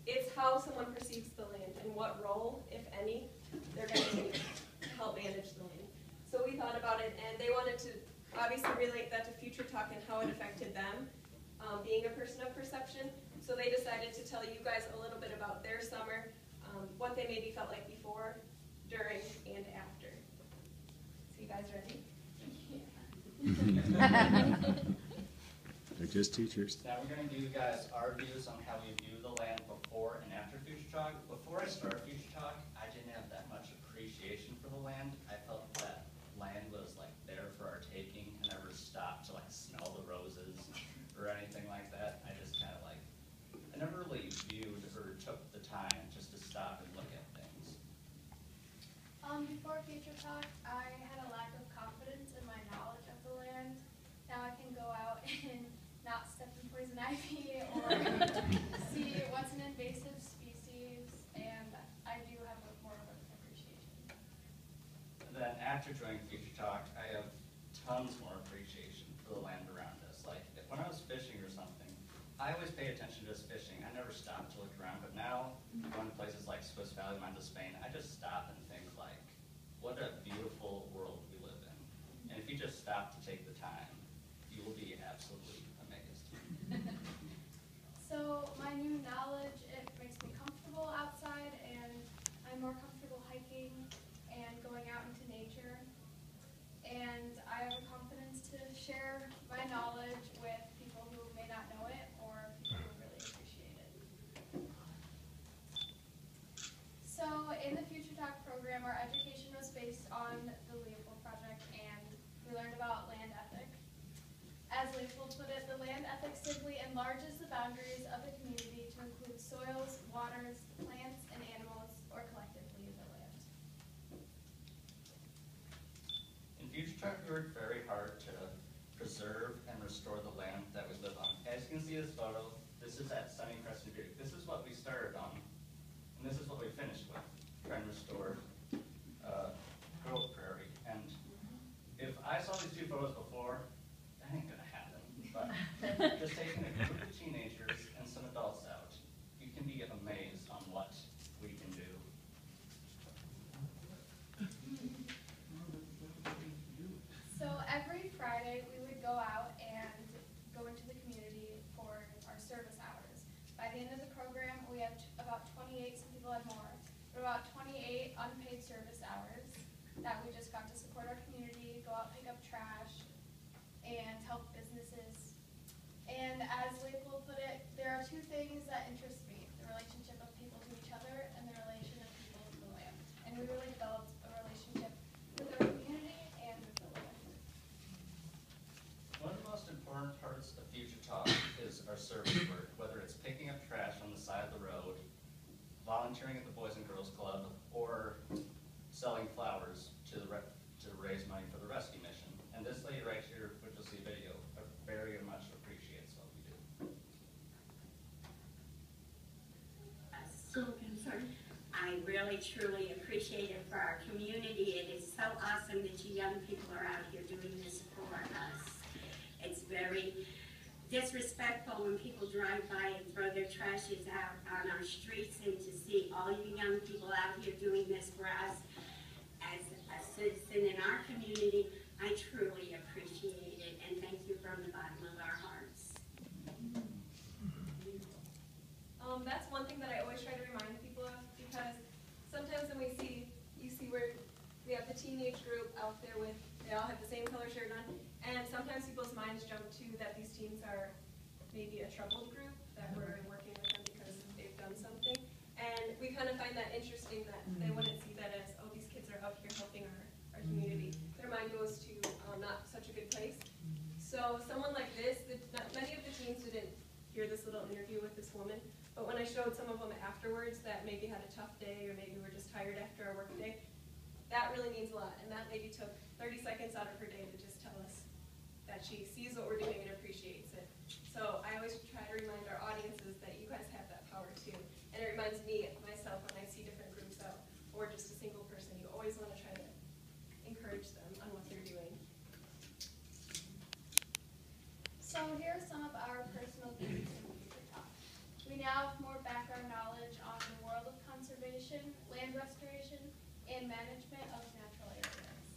It's how someone perceives the land and what role, if any, they're going to take to help manage the land. So we thought about it, and they wanted to obviously relate that to Future Talk and how it affected them, being a person of perception. So they decided to tell you guys a little bit about their summer, what they maybe felt like before, during, and after. So you guys ready? They're just teachers. Now we're going to give you guys our views on how we view the land before and after Future Talk. Before I started Future Talk, I didn't have that much appreciation for the land. I felt that land was like there for our taking. I never stopped to like smell the roses or anything like that. I just kind of like, I never really viewed or took the time just to stop and look at things. Before Future Talk, I had a lack of confidence in my knowledge of the land. Now I can go out and not step in poison ivy or see what's an invasive species, and I do have more of an appreciation. And then after joining Future Talk, I have tons more appreciation for the land around us. Like when I was fishing or something, I always pay attention to just fishing. I never stopped to look around, but now going to places like Swiss Valley, Mines of Spain, I just stop and think like, what a beautiful world we live in. And if you just stop to take the time, you will be absolutely amazed. So my new knowledge, it makes me comfortable outside, and I'm more comfortable hiking and going out into nature. And I have a confidence to share my knowledge with people who may not know it or people who really appreciate it. So in the Future Talk program, our education was based on the Leopold Project, and we learned about land ethic. As Leopold put it, the land ethic simply enlarges the boundaries of the community to include soils, waters, plants, and animals, or collectively the land. In Future Talk, we worked very hard to preserve and restore the land that we live on. As you can see this photo, this is at Sunny Crescent Butte. This is what we started on, and this is what we finished with, trying to restore Grove Prairie. And if I saw these two photos before, that ain't gonna happen. But just taking a group of teenagers and some adults out, you can be amazed on what we can do. So every Friday, we would go out and go into the community for our service hours. By the end of the program, we had about 28, some people had more, but about 28 unpaid service hours that we just got to support our community, go out, pick up trash, and help businesses. And as Leopold put it, there are two things that interest me: the relationship of people to each other and the relation of people to the land. And we really developed a relationship with our community and with the land. One of the most important parts of Future Talk is our service work, whether it's picking up trash on the side of the road, volunteering at the Boys and Girls Club, or selling flowers to raise money for the rescue mission. And this lady right here, which you'll see a video, very much appreciates what we do. So concerned. I really, truly appreciate it for our community. It is so awesome that you young people are out here doing this for us. It's very disrespectful when people drive by and throw their trashes out on our streets, and to see all you young people out here doing this for us as a citizen in our community, I truly appreciate it, and thank you from the bottom of our hearts. That's one thing that I always try to remind people of, because sometimes when you see where we have the teenage group out there with, they all have the same color shirt on, and sometimes people's minds jump to that these teens are maybe a troubled group, that we're working with them because they've done something. And we kind of find that interesting that they wouldn't see that as, oh, these kids are out here helping our community. Their mind goes to not such a good place. So someone like this, many of the teens didn't hear this little interview with this woman, but when I showed some of them afterwards that maybe had a tough day or maybe were just tired after our work day, that really means a lot. And that lady took 30 seconds out of her day to just tell us that she sees what we're doing and appreciates it. So I always try to remind our audiences that you guys have that power too. And it reminds me, myself, when I see different groups out, or just a single person, you always want to try to encourage them on what they're doing. So here are some of our personal views in Future Talk. We now have more land restoration, and management of natural areas.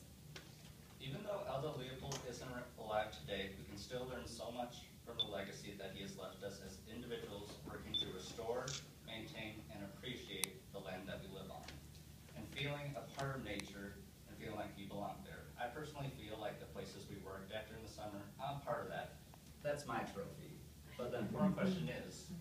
Even though Aldo Leopold isn't alive today, we can still learn so much from the legacy that he has left us as individuals working to restore, maintain, and appreciate the land that we live on. And feeling a part of nature and feeling like we belong there. I personally feel like the places we worked at during the summer, I'm part of that. That's my trophy. But the important question is,